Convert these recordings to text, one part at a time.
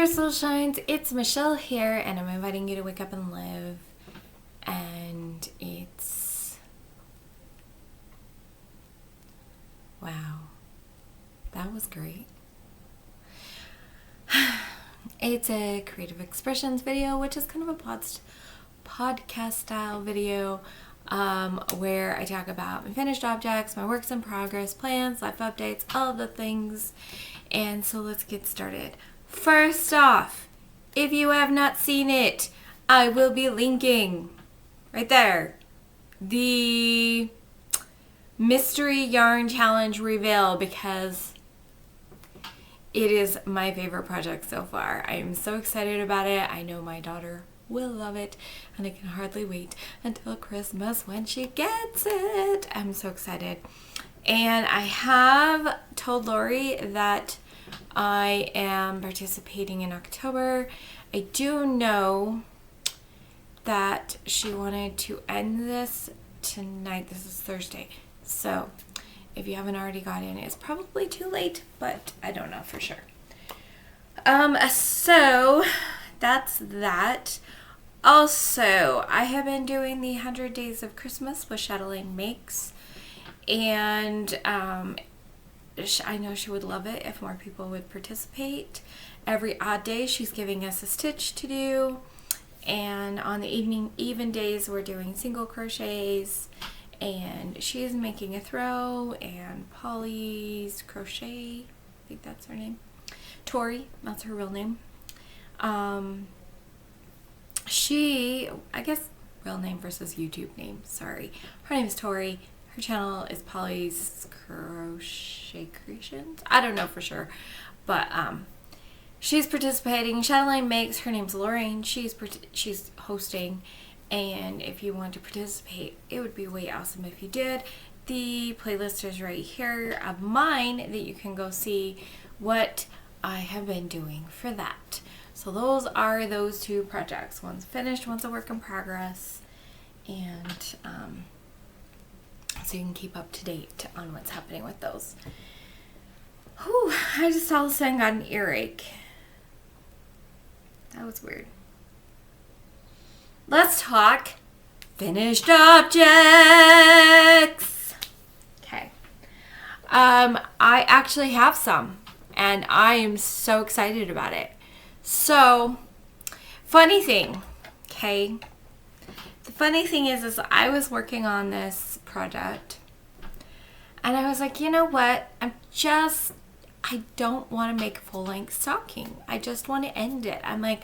Crystal Shines, it's Michelle here, and I'm inviting you to wake up and live. And wow, that was great. It's a creative expressions video, which is kind of a podcast style video where I talk about my finished objects, my works in progress, plans, life updates, all of the things. And so let's get started. First off, if you have not seen it, I will be linking right there the mystery yarn challenge reveal, because it is my favorite project so far. I am so excited about it. I know my daughter will love it, and I can hardly wait until Christmas when she gets it. I'm so excited. And I have told Lori that I am participating in October. I do know that she wanted to end this tonight. This is Thursday. So if you haven't already got in, it's probably too late, but I don't know for sure. So that's that. Also, I have been doing the 100 Days of Christmas with Chatelaine Makes, and I know she would love it if more people would participate. Every odd day she's giving us a stitch to do, and on the even days we're doing single crochets, and she's making a throw, and Polly's crochet, I think that's her name, Tori, that's her real name. I guess real name versus YouTube name, sorry. Her name is Tori. Her channel is Polly's Crochet Creations. I don't know for sure, but she's participating. Chatelaine Makes, her name's Lorraine. She's hosting, and if you want to participate, it would be way awesome if you did. The playlist is right here of mine that you can go see what I have been doing for that. So those are those two projects. One's finished, one's a work in progress, and so you can keep up to date on what's happening with those. Whew, I just all of a sudden got an earache. That was weird. Let's talk finished objects. Okay. I actually have some, and I am so excited about it. So, funny thing, okay? The funny thing is I was working on this project, and I was like, you know what? I don't want to make a full-length stocking. I just want to end it. I'm like,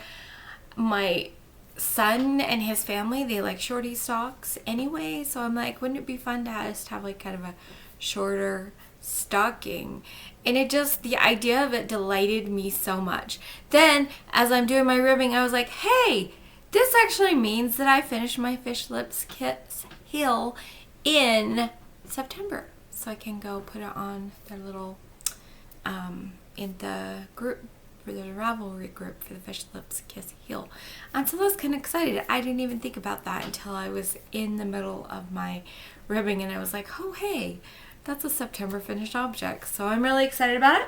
my son and his family, they like shorty stocks anyway, so I'm like, wouldn't it be fun to just have like kind of a shorter stocking? And the idea of it delighted me so much. Then, as I'm doing my ribbing, I was like, hey, this actually means that I finished my Fish Lips Kiss Heel in September. So I can go put it on their little, in the group, for the Ravelry group for the Fish Lips Kiss Heel. And so I was kind of excited. I didn't even think about that until I was in the middle of my ribbing, and I was like, oh, hey, that's a September finished object. So I'm really excited about it.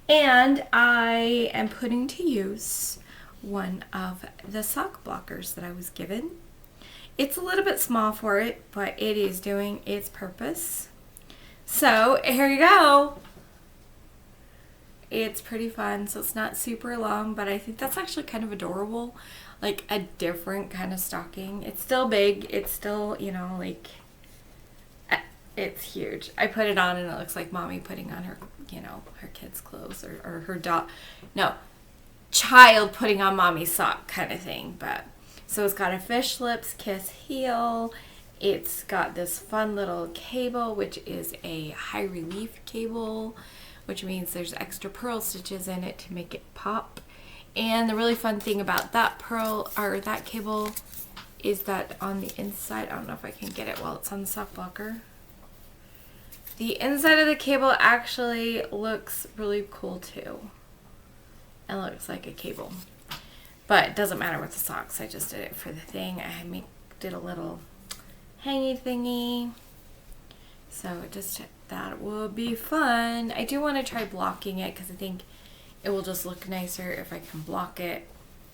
And I am putting to use one of the sock blockers that I was given. It's a little bit small for it, but it is doing its purpose. So here you go. It's pretty fun. So it's not super long, but I think that's actually kind of adorable. Like a different kind of stocking. It's still big. It's still, like, it's huge. I put it on and it looks like mommy putting on her, her kid's clothes, or her child putting on mommy's sock kind of thing. But so it's got a Fish Lips Kiss heel. It's got this fun little cable, which is a high relief cable, which means there's extra purl stitches in it to make it pop. And the really fun thing about that cable is that on the inside, I don't know if I can get it while it's on the sock blocker. The inside of the cable actually looks really cool too. It looks like a cable. But it doesn't matter with the socks. I just did it for the thing. I did a little hangy thingy. So that will be fun. I do want to try blocking it because I think it will just look nicer if I can block it.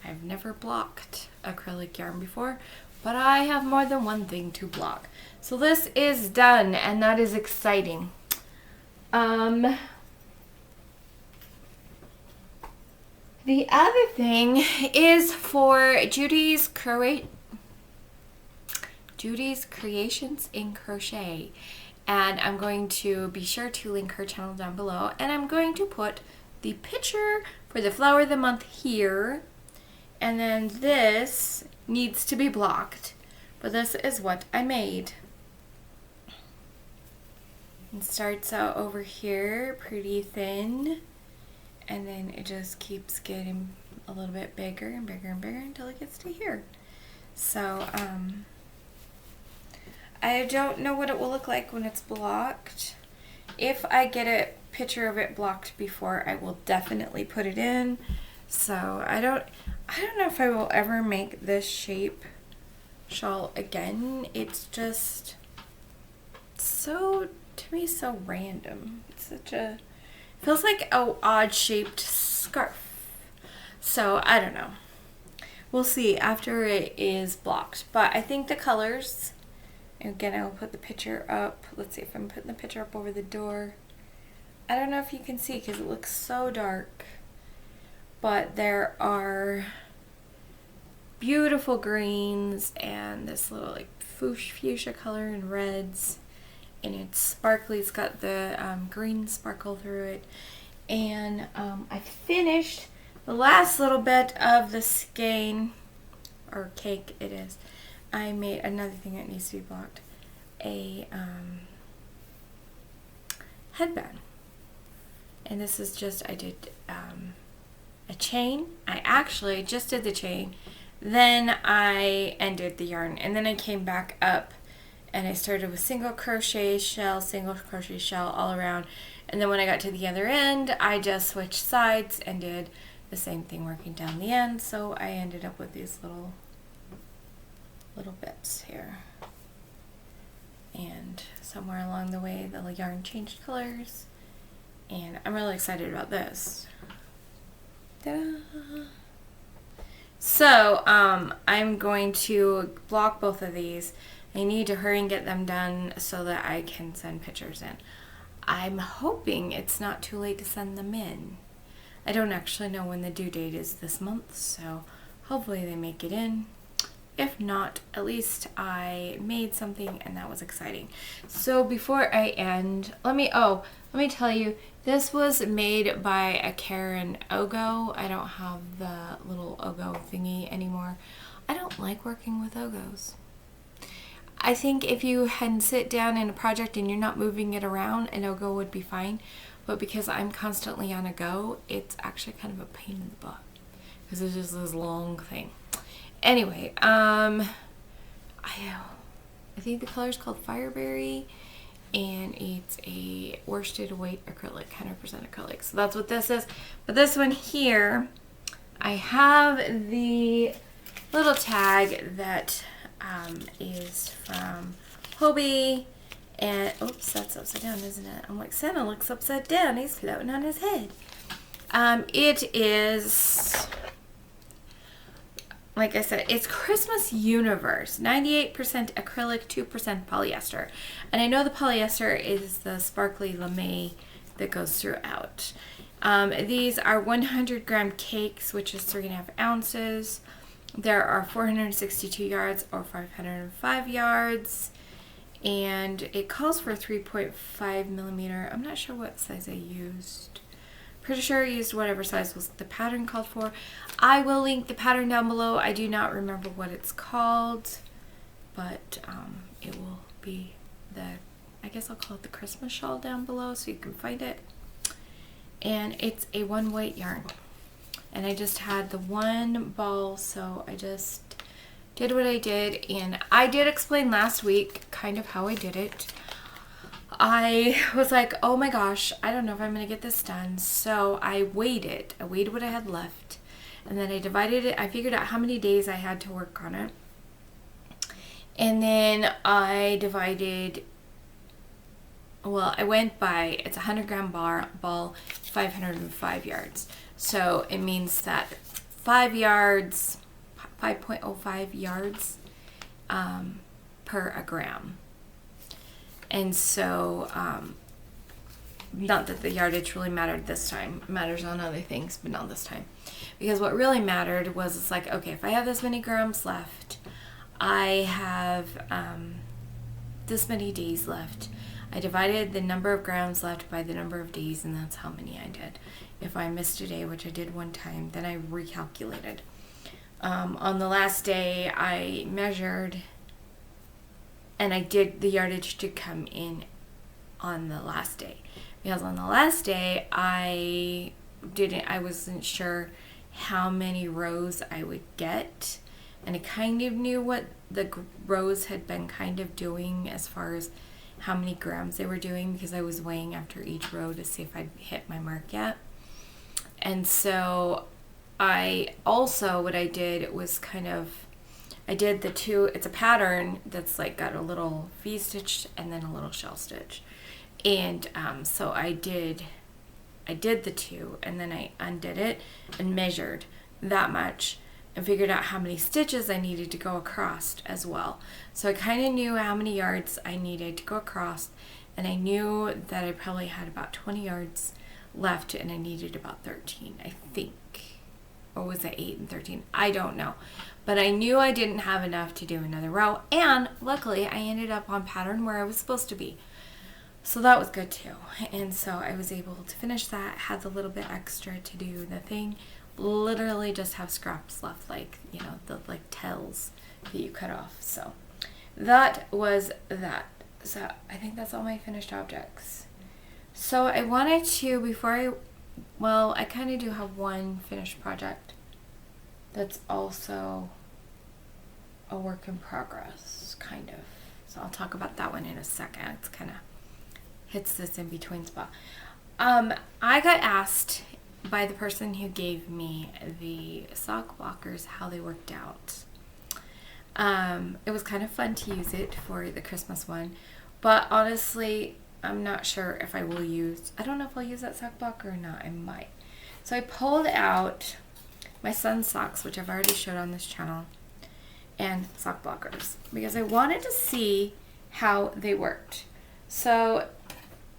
I've never blocked acrylic yarn before, but I have more than one thing to block. So this is done, and that is exciting. The other thing is for Judy's Creations in Crochet. And I'm going to be sure to link her channel down below. And I'm going to put the picture for the flower of the month here. And then this needs to be blocked. But this is what I made. It starts out over here pretty thin. And then it just keeps getting a little bit bigger and bigger and bigger until it gets to here. So, I don't know what it will look like when it's blocked. If I get a picture of it blocked before, I will definitely put it in. So, I don't know if I will ever make this shape shawl again. It's just so, to me, so random. It's such a... feels like a odd shaped scarf. So I don't know. We'll see after it is blocked. But I think the colors, again, I'll put the picture up. Let's see if I'm putting the picture up over the door. I don't know if you can see because it looks so dark. But there are beautiful greens and this little like fuchsia color and reds. And it's sparkly. It's got the green sparkle through it. And I finished the last little bit of the skein, or cake it is. I made another thing that needs to be blocked. A headband. And this is just, I did a chain. I actually just did the chain. Then I ended the yarn. And then I came back up. And I started with single crochet shell all around. And then when I got to the other end, I just switched sides and did the same thing working down the end. So I ended up with these little bits here. And somewhere along the way, the yarn changed colors. And I'm really excited about this. Ta-da! So I'm going to block both of these. I need to hurry and get them done so that I can send pictures in. I'm hoping it's not too late to send them in. I don't actually know when the due date is this month, so hopefully they make it in. If not, at least I made something and that was exciting. So before I end, let me tell you, this was made by a Karen Ogo. I don't have the little Ogo thingy anymore. I don't like working with Ogos. I think if you had sit down in a project and you're not moving it around, an Ogo would be fine. But because I'm constantly on a go, it's actually kind of a pain in the butt. Because it's just this long thing. Anyway, I think the color is called Fireberry. And it's a worsted weight acrylic, 100% acrylic. So that's what this is. But this one here, I have the little tag that is from Hobie, and oops, that's upside down, isn't it? I'm like, Santa looks upside down, he's floating on his head. It is, like I said, it's Christmas Universe, 98% acrylic, 2% polyester. And I know the polyester is the sparkly lame that goes throughout. These are 100 gram cakes, which is 3.5 ounces. There are 462 yards or 505 yards, and it calls for 3.5 millimeter. I'm not sure what size I used. Pretty sure I used whatever size was the pattern called for. I will link the pattern down below. I do not remember what it's called, but it will be I guess I'll call it the Christmas shawl down below so you can find it. And it's a one weight yarn. And I just had the one ball, so I just did what I did. And I did explain last week kind of how I did it. I was like, oh my gosh, I don't know if I'm going to get this done. So I weighed it. I weighed what I had left. And then I divided it. I figured out how many days I had to work on it. And then I divided... Well, I went by, it's a 100 gram ball. If 505 yards. So it means that 5 yards, 5.05 yards per a gram. And so, not that the yardage really mattered this time. It matters on other things, but not this time. Because what really mattered was, it's like, okay, if I have this many grams left, I have this many days left. I divided the number of grams left by the number of days, and that's how many I did. If I missed a day, which I did one time, then I recalculated. On the last day, I measured, and I did the yardage to come in on the last day. Because on the last day, I wasn't sure how many rows I would get. And I kind of knew what the rows had been kind of doing as far as how many grams they were doing, because I was weighing after each row to see if I'd hit my mark yet. And so what I did was I did the two, it's a pattern that's like got a little V stitch and then a little shell stitch. And so I did the two, and then I undid it and measured that much and figured out how many stitches I needed to go across as well. So I kind of knew how many yards I needed to go across, and I knew that I probably had about 20 yards left, and I needed about 13, I think. Or was it 8 and 13? I don't know. But I knew I didn't have enough to do another row, and luckily I ended up on pattern where I was supposed to be. So that was good too. And so I was able to finish that, had a little bit extra to do the thing. Literally just have scraps left, like, you know, the like tails that you cut off. So that was that. So I think that's all my finished objects. So I wanted to, I kind of do have one finished project that's also a work in progress, kind of. So I'll talk about that one in a second. It's kind of hits this in between spot. I got asked by the person who gave me the sock blockers how they worked out. It was kind of fun to use it for the Christmas one, but honestly, I'm not sure if I don't know if I'll use that sock blocker or not. I might. So I pulled out my son's socks, which I've already showed on this channel, and sock blockers, because I wanted to see how they worked. So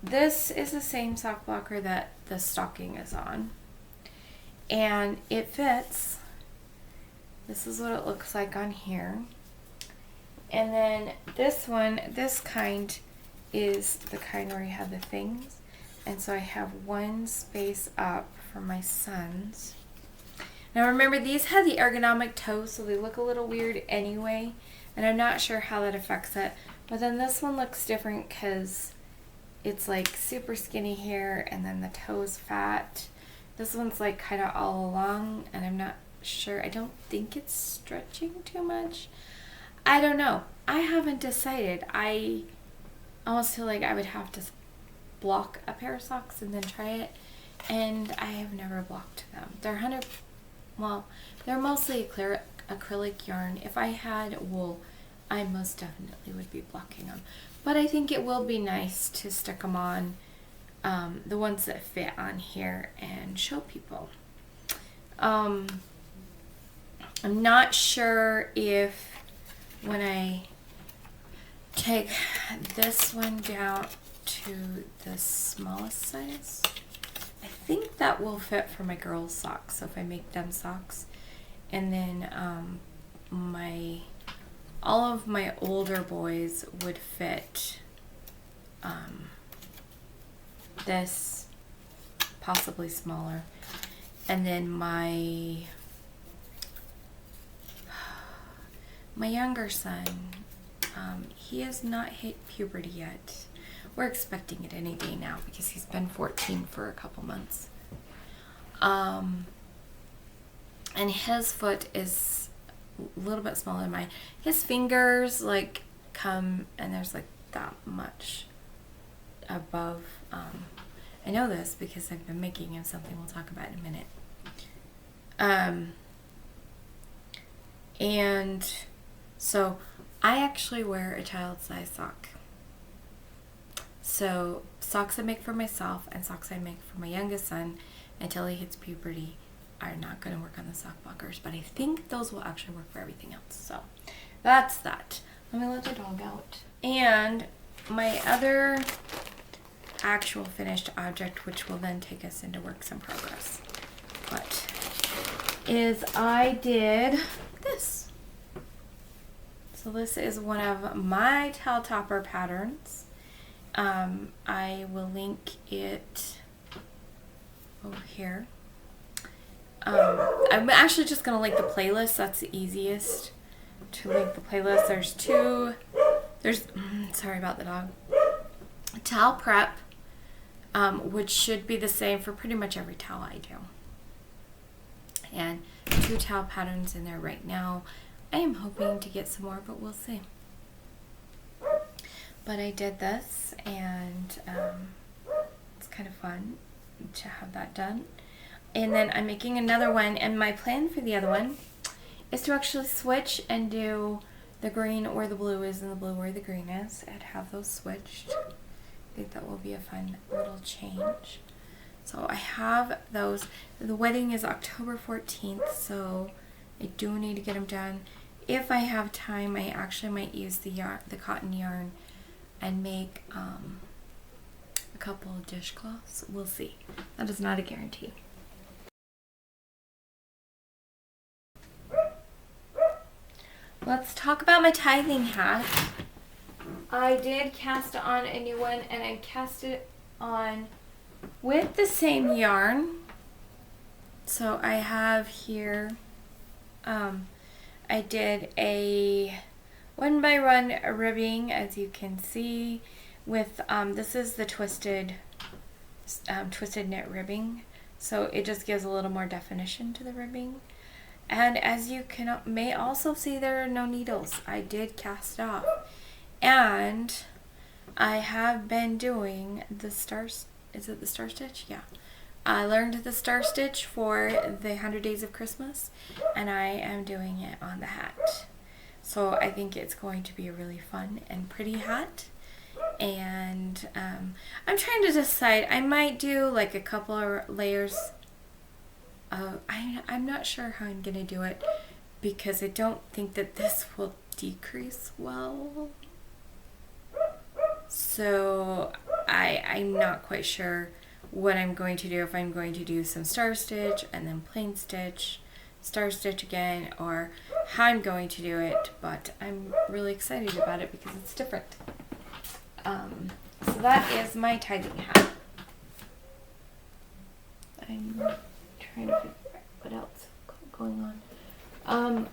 this is the same sock blocker that the stocking is on, and it fits. This is what it looks like on here. And then this one, this kind is the kind where you have the things, and so I have one space up for my son's. Now remember, these have the ergonomic toes, so they look a little weird anyway, and I'm not sure how that affects it. But then this one looks different because it's like super skinny here, and then the toe's fat. This one's like kind of all along, and I'm not sure. I don't think it's stretching too much. I don't know. I haven't decided. I almost feel like I would have to block a pair of socks and then try it, and I have never blocked them. They're mostly acrylic yarn. If I had wool, I most definitely would be blocking them. But I think it will be nice to stick them on, the ones that fit on here, and show people. I'm not sure if when I take this one down to the smallest size, I think that will fit for my girls' socks. So if I make them socks, and then all of my older boys would fit this, possibly smaller, and then my younger son, he has not hit puberty yet. We're expecting it any day now because he's been 14 for a couple months. And his foot is a little bit smaller than mine. His fingers like come, and there's like that much above. I know this because I've been making him something we'll talk about in a minute. And so I actually wear a child size sock. So socks I make for myself and socks I make for my youngest son until he hits puberty are not going to work on the sock blockers, but I think those will actually work for everything else. So that's that. Let me let the dog out. And my other actual finished object, which will then take us into works in progress, but is I did this. So this is one of my towel topper patterns. I will link it over here. I'm actually just going to link the playlist. That's the easiest to link the playlist. Sorry about the dog. Towel prep, which should be the same for pretty much every towel I do. And 2 towel patterns in there right now. I am hoping to get some more, but we'll see. But I did this, and it's kind of fun to have that done. And then I'm making another one, and my plan for the other one is to actually switch and do the green where the blue is and the blue where the green is, and have those switched. I think that will be a fun little change. So I have those. The wedding is October 14th, so I do need to get them done. If I have time, I actually might use the cotton yarn and make a couple of dishcloths. We'll see. That is not a guarantee. Let's talk about my tithing hat. I did cast on a new one, and I cast it on with the same yarn. So I have here, I did a 1x1 ribbing, as you can see, with, this is the twisted knit ribbing. So it just gives a little more definition to the ribbing. And as you may also see, there are no needles. I did cast off. And I have been doing the is it the star stitch? Yeah. I learned the star stitch for the 100 Days of Christmas, and I am doing it on the hat. So I think it's going to be a really fun and pretty hat. And I'm trying to decide. I might do like a couple of layers. I'm not sure how I'm going to do it, because I don't think that this will decrease well. So I'm not quite sure what I'm going to do, if I'm going to do some star stitch and then plain stitch, star stitch again, or how I'm going to do it, but I'm really excited about it because it's different. So that is my tithing hat. I'm trying to figure out what else is going on.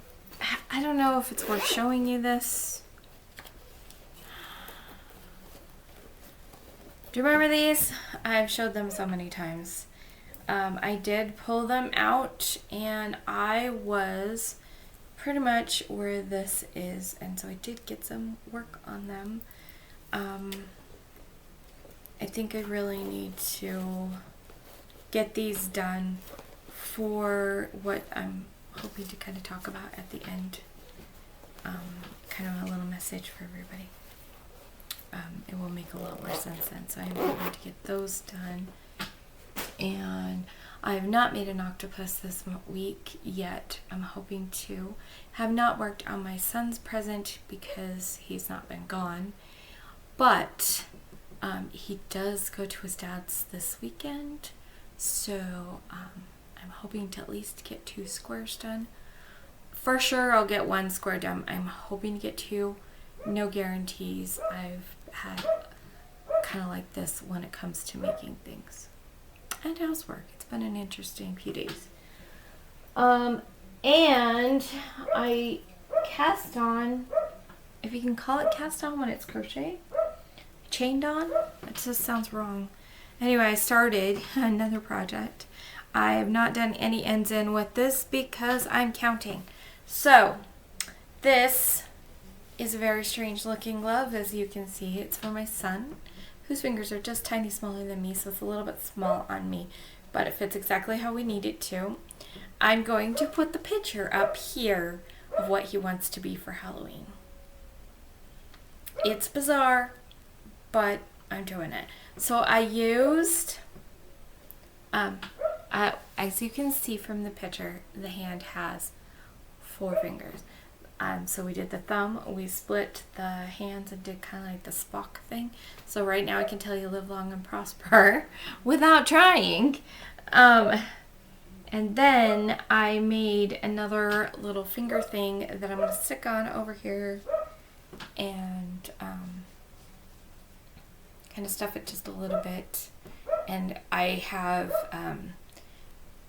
I don't know if it's worth showing you this. Do you remember these? I've showed them so many times. I did pull them out, and I was pretty much where this is, and so I did get some work on them. I think I really need to get these done for what I'm hoping to kind of talk about at the end. Kind of a little message for everybody. It will make a lot more sense then. So I'm hoping to get those done. And I have not made an octopus this week yet. I'm hoping to. Have not worked on my son's present because he's not been gone. But he does go to his dad's this weekend. So I'm hoping to at least get 2 squares done. For sure I'll get 1 square done. I'm hoping to get 2. No guarantees. I've had kind of like this when it comes to making things. And housework. It's been an interesting few days. And I cast on, if you can call it cast on when it's crochet, chained on, it just sounds wrong. Anyway, I started another project. I have not done any ends in with this because I'm counting. So, this is a very strange looking glove, as you can see. It's for my son, whose fingers are just tiny smaller than me, so it's a little bit small on me, but it fits exactly how we need it to. I'm going to put the picture up here of what he wants to be for Halloween. It's bizarre, but I'm doing it. So I used, as you can see from the picture, the hand has 4 fingers. So we did the thumb, we split the hands and did kind of like the Spock thing. So right now I can tell you live long and prosper without trying. And then I made another little finger thing that I'm going to stick on over here and kind of stuff it just a little bit. And I have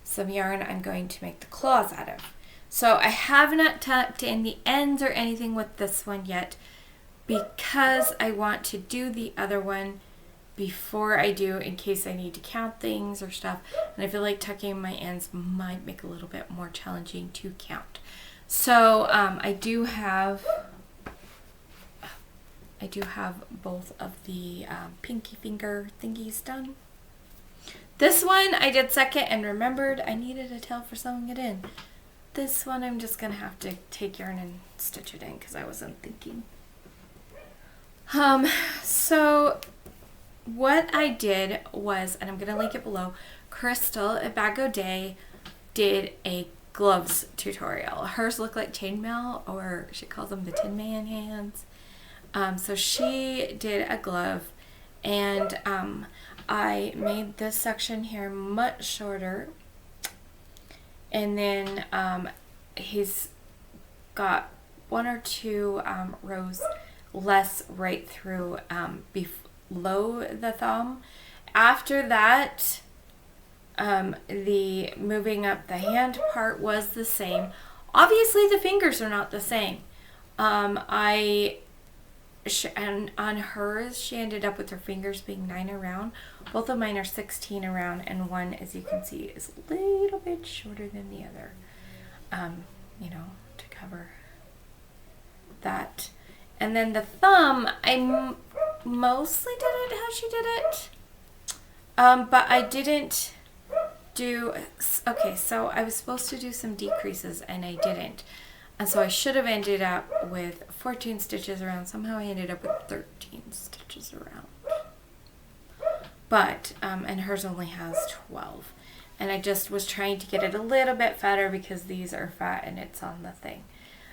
some yarn I'm going to make the claws out of. So I have not tucked in the ends or anything with this one yet because I want to do the other one before I do, in case I need to count things or stuff. And I feel like tucking my ends might make it a little bit more challenging to count. So I do have both of the pinky finger thingies done. This one I did second and remembered I needed a tail for sewing it in. This one I'm just going to have to take yarn and stitch it in because I wasn't thinking. So what I did was, and I'm going to link it below, Crystal at Bag O' Day did a gloves tutorial. Hers look like chainmail, or she calls them the Tin Man hands. So she did a glove, and I made this section here much shorter, and then he's got 1 or 2 rows less right through below the thumb. After that, the moving up the hand part was the same. Obviously the fingers are not the same. And on hers, she ended up with her fingers being 9 around. Both of mine are 16 around, and one, as you can see, is a little bit shorter than the other. You know, to cover that. And then the thumb, I mostly did it how she did it. But I didn't do, okay, so I was supposed to do some decreases and I didn't. And so I should have ended up with 14 stitches around. Somehow I ended up with 13 stitches around. But, and hers only has 12. And I just was trying to get it a little bit fatter because these are fat and it's on the thing.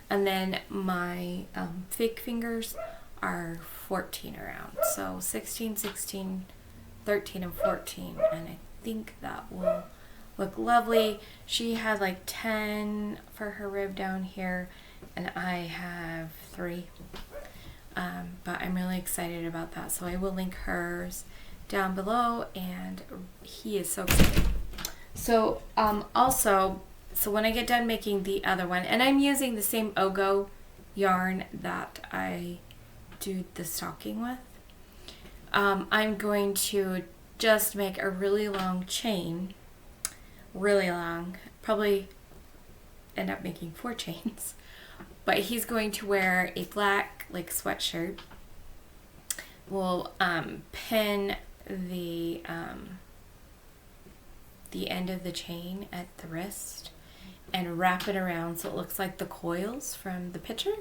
And then my fake fingers are 14 around. So 16, 16, 13, and 14. And I think that will look lovely. She had like 10 for her rib down here, and I have 3. But I'm really excited about that. So I will link hers down below, and he is so excited. So also, so when I get done making the other one, and I'm using the same Ogo yarn that I do the stocking with, I'm going to just make a really long chain, really long, probably end up making 4 chains, but he's going to wear a black like sweatshirt. We'll pin the end of the chain at the wrist and wrap it around so it looks like the coils from the picture,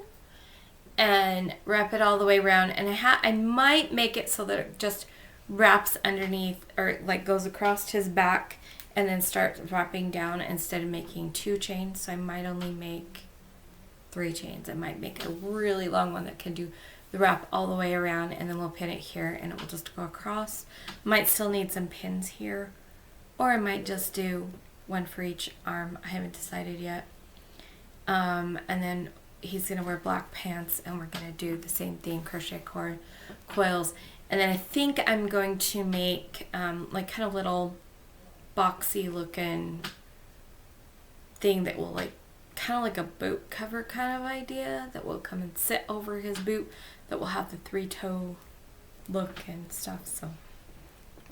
and wrap it all the way around. And I might make it so that it just wraps underneath, or like goes across his back and then starts wrapping down instead of making 2 chains. So I might only make 3 chains. I might make a really long one that can do the wrap all the way around, and then we'll pin it here and it will just go across. Might still need some pins here, or I might just do one for each arm. I haven't decided yet. And then he's gonna wear black pants, and we're gonna do the same thing, crochet coils. And then I think I'm going to make like kind of little boxy looking thing that will like kind of like a boot cover kind of idea that will come and sit over his boot, that will have the 3-toe look and stuff. So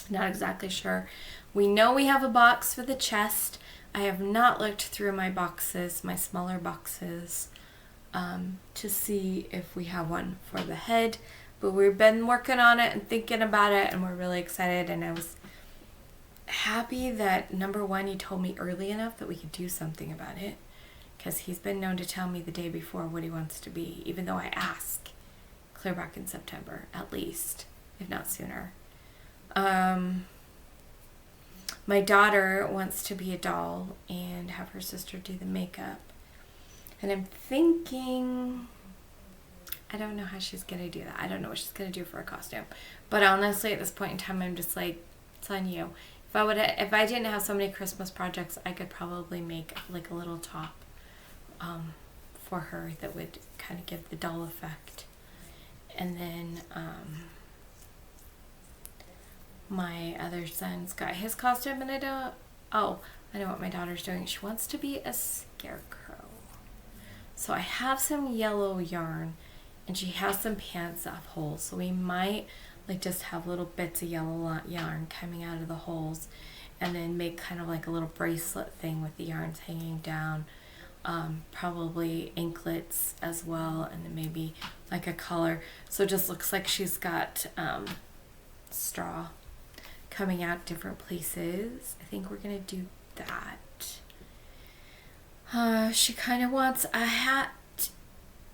not exactly sure. We know we have a box for the chest. I have not looked through my boxes, my smaller boxes, to see if we have one for the head, but we've been working on it and thinking about it, and we're really excited. And I was happy that, number one, he told me early enough that we could do something about it, because he's been known to tell me the day before what he wants to be, even though I ask clear back in September at least if not sooner. My daughter wants to be a doll and have her sister do the makeup. And I'm thinking, I don't know how she's going to do that. I don't know what she's going to do for a costume. But honestly, at this point in time, I'm just like, it's on you. If I didn't have so many Christmas projects, I could probably make like a little top for her that would kind of give the doll effect. And then my other son's got his costume, and I know what my daughter's doing. She wants to be a scarecrow. So I have some yellow yarn, and she has some pants that have holes. So we might like just have little bits of yellow yarn coming out of the holes, and then make kind of like a little bracelet thing with the yarns hanging down. Probably anklets as well, and then maybe like a collar. So it just looks like she's got straw coming out different places. I think we're gonna do that. She kind of wants a hat,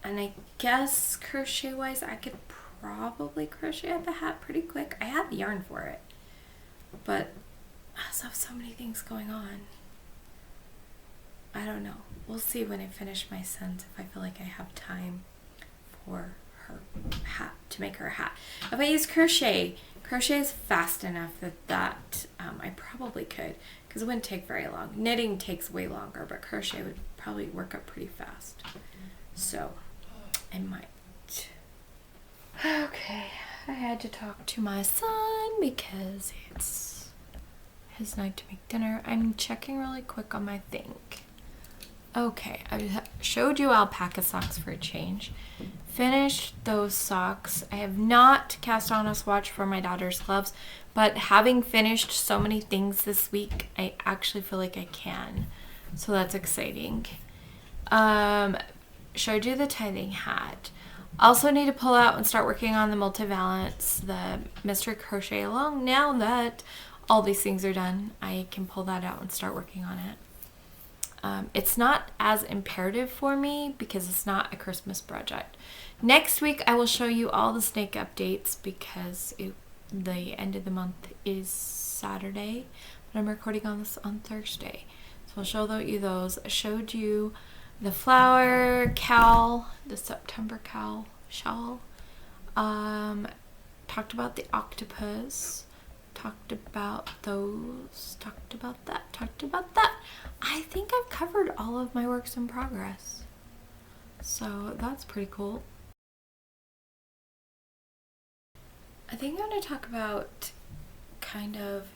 and I guess crochet wise I could probably crochet up a hat pretty quick. I have the yarn for it, but I also have so many things going on. I don't know. We'll see when I finish my son's if I feel like I have time for her hat, to make her a hat. If I use crochet is fast enough that I probably could, because it wouldn't take very long. Knitting takes way longer, but crochet would probably work up pretty fast. So I might. Okay, I had to talk to my son because it's his night to make dinner. I'm checking really quick on my thing. Okay, I showed you alpaca socks for a change. Finished those socks. I have not cast on a swatch for my daughter's gloves, but having finished so many things this week, I actually feel like I can. So that's exciting. Showed you the tithing hat. Also need to pull out and start working on the multivalence, the mystery crochet along. Now that all these things are done, I can pull that out and start working on it. It's not as imperative for me because it's not a Christmas project. Next week I will show you all the snake updates because the end of the month is Saturday, but I'm recording on this on Thursday. So I'll show you those. I showed you the flower cowl, the September cowl shawl. Talked about the octopus. Talked about those. Talked about that. I think I've covered all of my works in progress. So that's pretty cool. I think I'm going to talk about kind of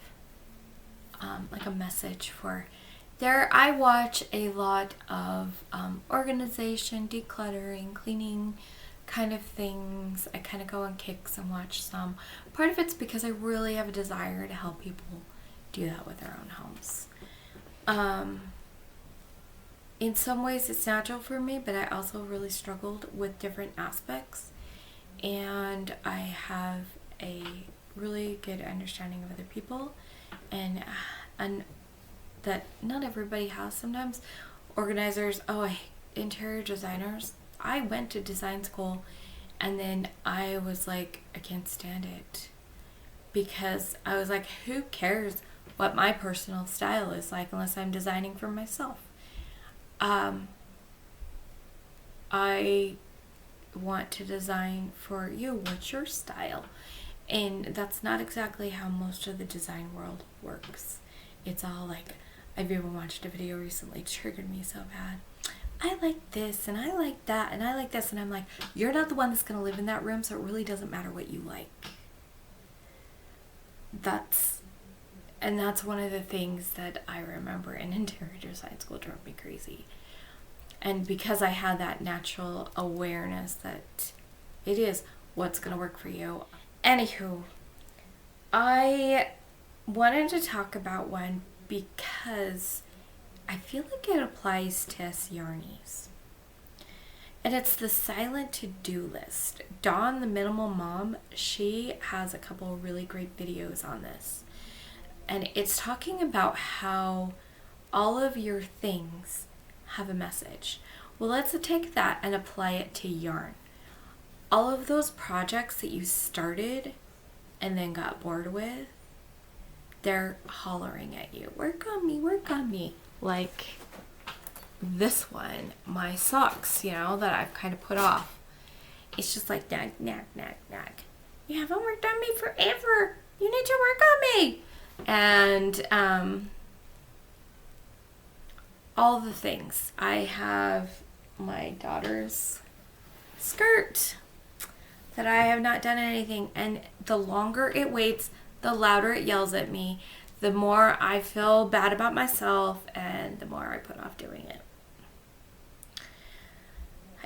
like a message for there. I watch a lot of organization, decluttering, cleaning kind of things. I kind of go on kicks and watch some. Part of it's because I really have a desire to help people do that with their own homes. In some ways it's natural for me, but I also really struggled with different aspects, and I have a really good understanding of other people, and that not everybody has. Sometimes organizers, interior designers, I went to design school and then I was like, I can't stand it, because I was like, who cares what my personal style is like unless I'm designing for myself? I want to design for you. What's your style? And that's not exactly how most of the design world works. It's all like, I've even watched a video recently, it triggered me so bad. I like this and I like that and I like this, and I'm like, you're not the one that's going to live in that room, so it really doesn't matter what you like. That's one of the things that I remember in interior design school drove me crazy. And because I had that natural awareness that it is what's going to work for you. Anywho, I wanted to talk about one because I feel like it applies to us yarnies. And it's the silent to-do list. Dawn, the Minimal Mom, she has a couple of really great videos on this. And it's talking about how all of your things have a message. Well, let's take that and apply it to yarn. All of those projects that you started and then got bored with, they're hollering at you, work on me, work on me. Like this one, my socks, you know, that I've kind of put off. It's just like nag, nag, nag, nag. You haven't worked on me forever. You need to work on me. And all the things. I have my daughter's skirt that I have not done anything, and the longer it waits, the louder it yells at me, the more I feel bad about myself, and the more I put off doing it.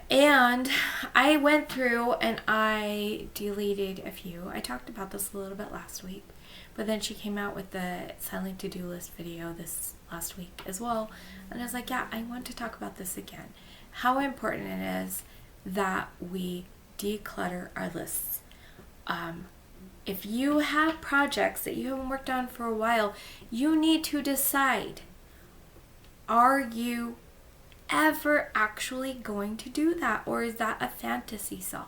And I went through and I deleted a few. I talked about this a little bit last week, but then she came out with the silent to-do list video this last week as well, and I was like, yeah, I want to talk about this again. How important it is that we declutter our lists. If you have projects that you haven't worked on for a while, you need to decide, are you ever actually going to do that, or is that a fantasy self?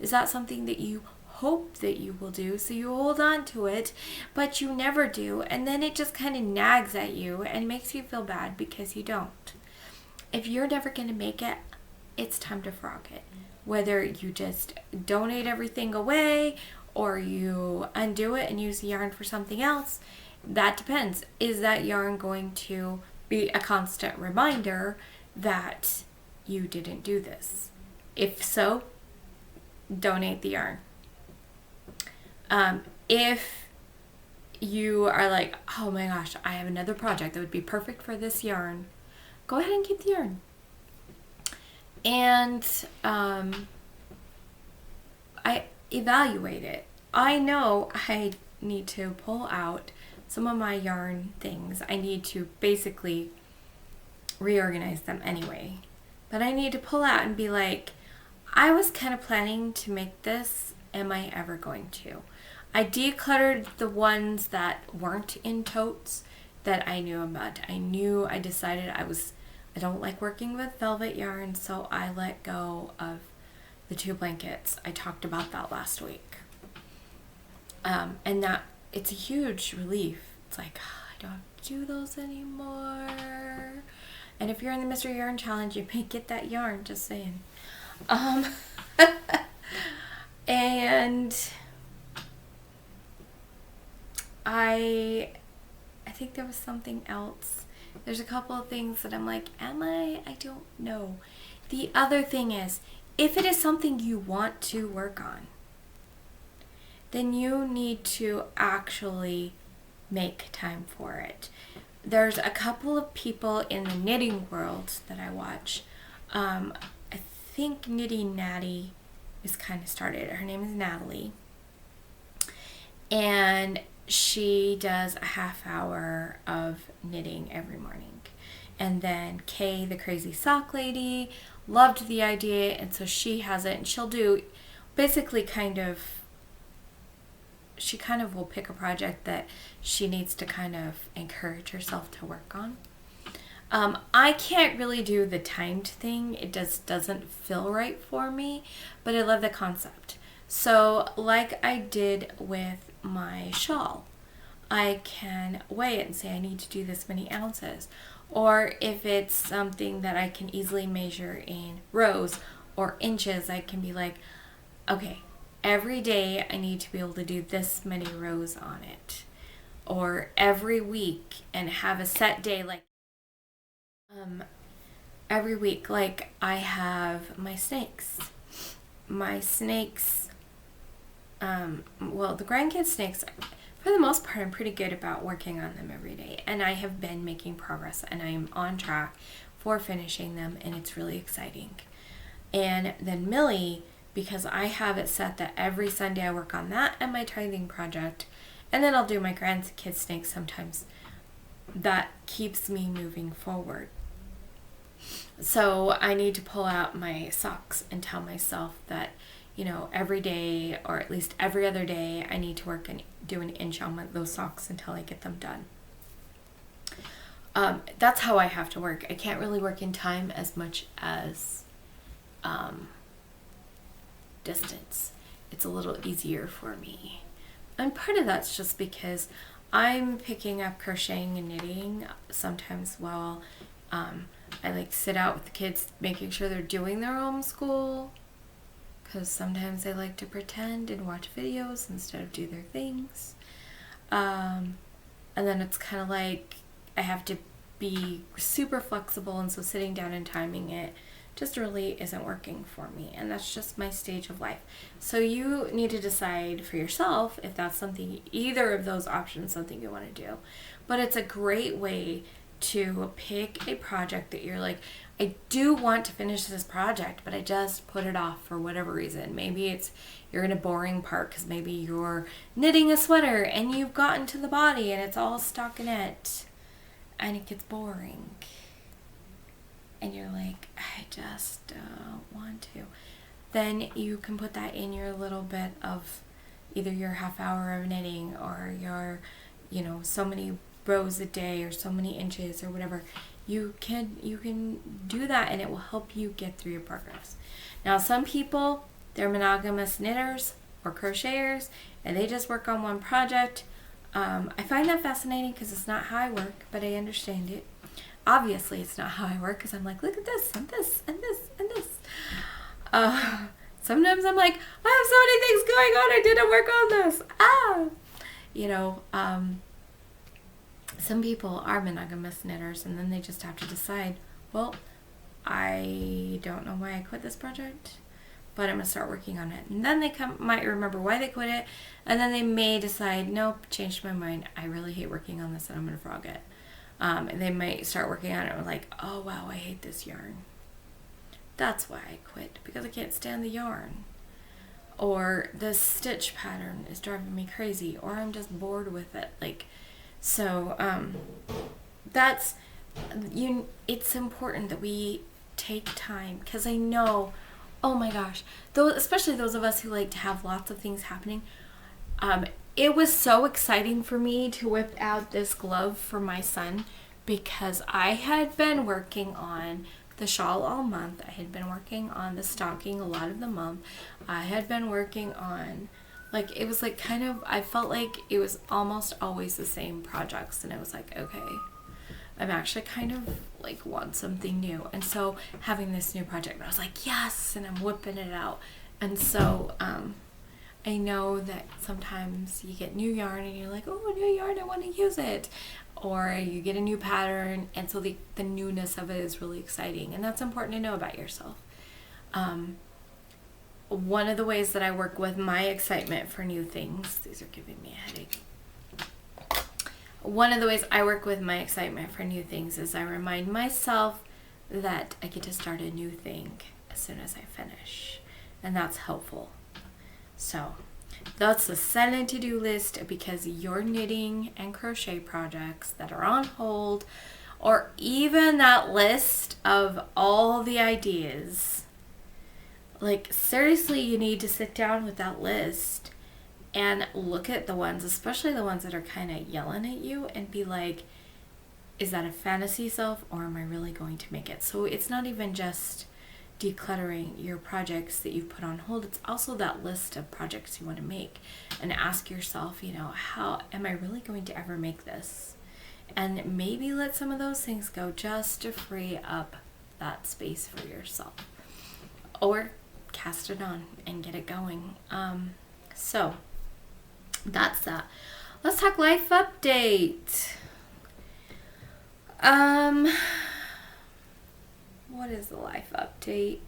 Is that something that you hope that you will do, so you hold on to it, but you never do, and then it just kind of nags at you and makes you feel bad because you don't? If you're never going to make it, it's time to frog it. Whether you just donate everything away or you undo it and use the yarn for something else, that depends. Is that yarn going to be a constant reminder that you didn't do this? If so, donate the yarn. If you are like, oh my gosh, I have another project that would be perfect for this yarn, go ahead and keep the yarn. And I evaluate it. I know I need to pull out some of my yarn things. I need to basically reorganize them anyway. But I need to pull out and be like, I was kind of planning to make this. Am I ever going to? I decluttered the ones that weren't in totes that I knew about. I decided I don't like working with velvet yarn, so I let go of the 2 blankets. I talked about that last week. And that, it's a huge relief. It's like, I don't have to do those anymore. And if you're in the Mystery Yarn Challenge, you may get that yarn, just saying. And I think there was something else. There's a couple of things that I'm like, I don't know. The other thing is, if it is something you want to work on, then you need to actually make time for it. There's a couple of people in the knitting world that I watch. I think Knitty Natty is kind of started. Her name is Natalie. And she does a half hour of knitting every morning. And then Kay, the crazy sock lady, loved the idea, and so she has it, and she'll do basically she kind of will pick a project that she needs to kind of encourage herself to work on. I can't really do the timed thing. It just doesn't feel right for me, but I love the concept. So like I did with my shawl, I can weigh it and say I need to do this many ounces. Or if it's something that I can easily measure in rows or inches, I can be like, okay, every day I need to be able to do this many rows on it. Or every week, and have a set day, like every week, like I have my snakes. My snakes, well, the grandkids snakes, for the most part, I'm pretty good about working on them every day, and I have been making progress, and I am on track for finishing them, and it's really exciting. And then Millie, because I have it set that every Sunday I work on that and my tithing project, and then I'll do my grandkids snakes sometimes. That keeps me moving forward. So I need to pull out my socks and tell myself that, you know, every day, or at least every other day, I need to work and do an inch on those socks until I get them done. That's how I have to work. I can't really work in time as much as distance. It's a little easier for me. And part of that's just because I'm picking up crocheting and knitting sometimes while I like sit out with the kids, making sure they're doing their homeschool, because sometimes they like to pretend and watch videos instead of do their things. And then it's kind of like I have to be super flexible, and so sitting down and timing it just really isn't working for me, and that's just my stage of life. So you need to decide for yourself if that's something, either of those options, something you want to do. But it's a great way to pick a project that you're like, I do want to finish this project, but I just put it off for whatever reason. Maybe it's you're in a boring part because maybe you're knitting a sweater and you've gotten to the body and it's all stockinette and it gets boring. And you're like, I just don't want to. Then you can put that in your little bit of either your half hour of knitting or your, so many rows a day or so many inches or whatever. You can do that, and it will help you get through your progress. Now, some people, they're monogamous knitters or crocheters, and they just work on one project. I find that fascinating because it's not how I work, but I understand it. Obviously, it's not how I work because I'm like, look at this and this and this and this. Sometimes I'm like, I have so many things going on. I didn't work on this. Some people are monogamous knitters, and then they just have to decide, well, I don't know why I quit this project, but I'm going to start working on it. And then they might remember why they quit it, and then they may decide, nope, changed my mind. I really hate working on this, and I'm going to frog it. And they might start working on it and like, oh wow, I hate this yarn. That's why I quit, because I can't stand the yarn. Or the stitch pattern is driving me crazy, or I'm just bored with it. It's important that we take time, because I know, oh my gosh, especially those of us who like to have lots of things happening. It was so exciting for me to whip out this glove for my son, because I had been working on the shawl all month. I had been working on the stocking a lot of the month. I had been working on, it was I felt like it was almost always the same projects, and it was like, okay, I'm actually kind of want something new. And so having this new project, I was like, yes, and I'm whipping it out. And so, I know that sometimes you get new yarn and you're like, oh, new yarn, I want to use it. Or you get a new pattern, and so the newness of it is really exciting. And that's important to know about yourself. One of the ways that I work with my excitement for new things, these are giving me a headache. One of the ways I work with my excitement for new things is I remind myself that I get to start a new thing as soon as I finish. And that's helpful. So that's the silent to-do list, because your knitting and crochet projects that are on hold, or even that list of all the ideas, seriously, you need to sit down with that list and look at the ones, especially the ones that are kind of yelling at you, and be like, is that a fantasy self, or am I really going to make it? So it's not even just decluttering your projects that you've put on hold. It's also that list of projects you want to make, and ask yourself, how am I really going to ever make this? And maybe let some of those things go just to free up that space for yourself, or cast it on and get it going. So that's that. Let's talk life update. What is the life update?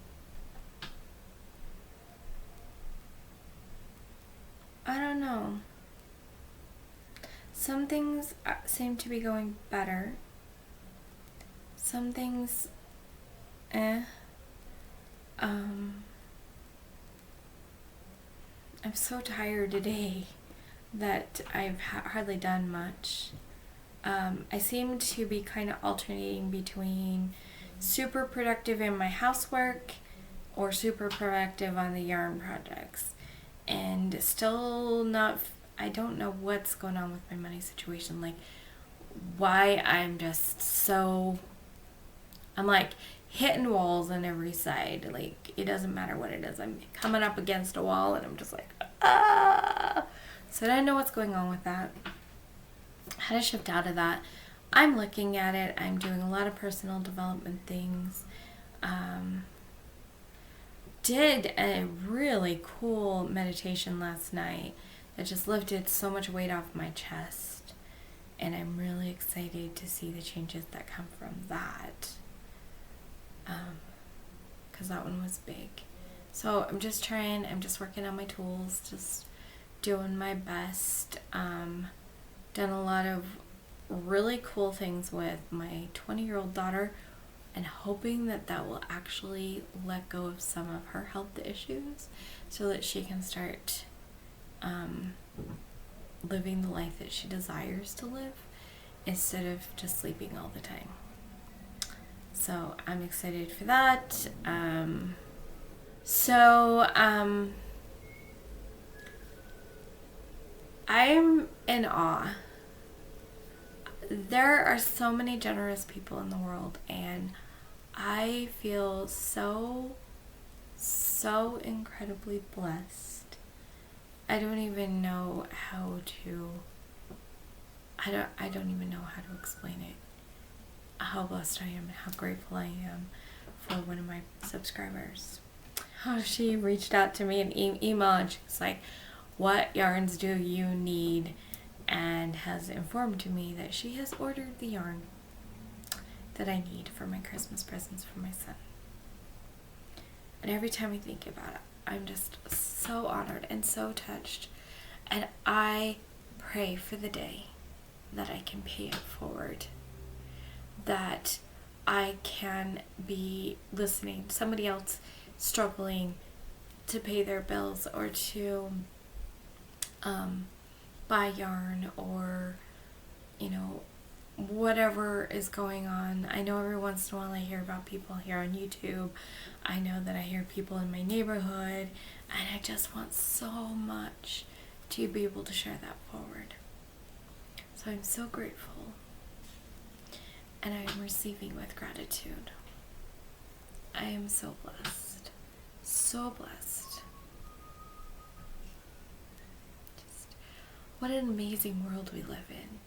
I don't know. Some things seem to be going better. Some things, I'm so tired today that I've hardly done much. I seem to be kind of alternating between super productive in my housework or super productive on the yarn projects, and still not, I don't know what's going on with my money situation, why I'm just so, I'm hitting walls on every side. It doesn't matter what it is, I'm coming up against a wall and I'm just So I don't know what's going on with that. How to shift out of that. I'm looking at it. I'm doing a lot of personal development things. Did a really cool meditation last night that just lifted so much weight off my chest. And I'm really excited to see the changes that come from that. Because that one was big. So I'm just working on my tools, just doing my best. Done a lot of really cool things with my 20-year-old daughter, and hoping that will actually let go of some of her health issues so that she can start living the life that she desires to live instead of just sleeping all the time. So I'm excited for that. I'm in awe. There are so many generous people in the world, and I feel so incredibly blessed. I don't even know how to explain it. How blessed I am and how grateful I am for one of my subscribers. Oh, she reached out to me in email, and she's like, what yarns do you need? And has informed me that she has ordered the yarn that I need for my Christmas presents for my son. And every time I think about it, I'm just so honored and so touched. And I pray for the day that I can pay it forward. That I can be listening to somebody else struggling to pay their bills or to buy yarn or, whatever is going on. I know every once in a while I hear about people here on YouTube. I know that I hear people in my neighborhood, and I just want so much to be able to share that forward. So I'm so grateful, and I am receiving with gratitude. I am so blessed. So blessed. What an amazing world we live in.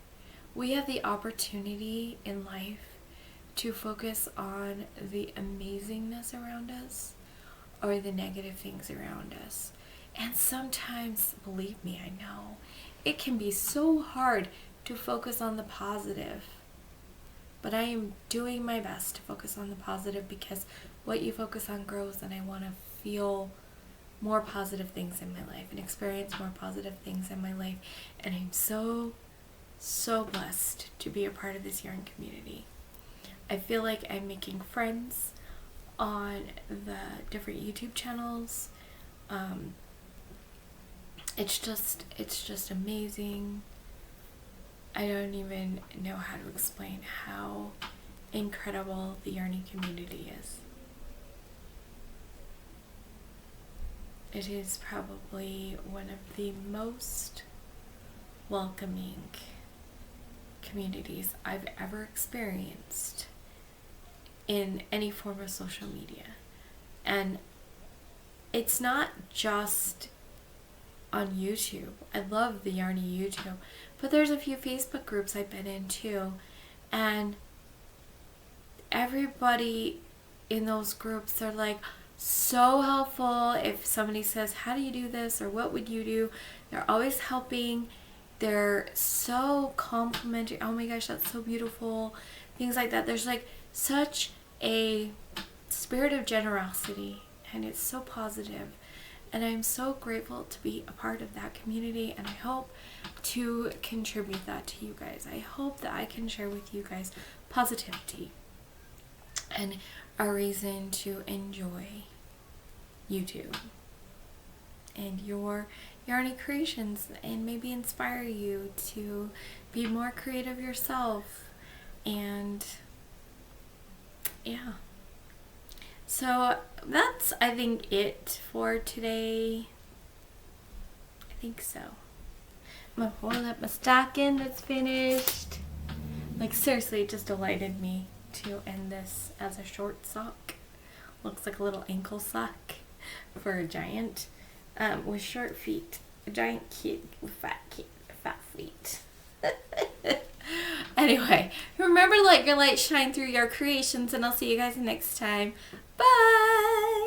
We have the opportunity in life to focus on the amazingness around us or the negative things around us. And sometimes, believe me, I know, it can be so hard to focus on the positive. But I am doing my best to focus on the positive, because what you focus on grows, and I want to feel more positive things in my life and experience more positive things in my life. And I'm so blessed to be a part of this yarn community. I feel like I'm making friends on the different YouTube channels. It's just amazing. I don't even know how to explain how incredible the yarning community is. It is probably one of the most welcoming communities I've ever experienced in any form of social media. And it's not just on YouTube. I love the Yarny YouTube, but there's a few Facebook groups I've been in too, and everybody in those groups, they're like so helpful. If somebody says, how do you do this, or what would you do, they're always helping. They're so complimentary. Oh my gosh, that's so beautiful. Things like that. There's like such a spirit of generosity, and it's so positive. And I'm so grateful to be a part of that community, and I hope to contribute that to you guys. I hope that I can share with you guys positivity and a reason to enjoy YouTube and your yarny creations, and maybe inspire you to be more creative yourself. And yeah. So that's, I think, it for today. I think so. I'm gonna hold up my stocking that's finished. Like, seriously, it just delighted me to end this as a short sock. Looks like a little ankle sock for a giant with short feet. a giant kid with fat feet. Anyway, remember, let your light shine through your creations, and I'll see you guys next time. Bye!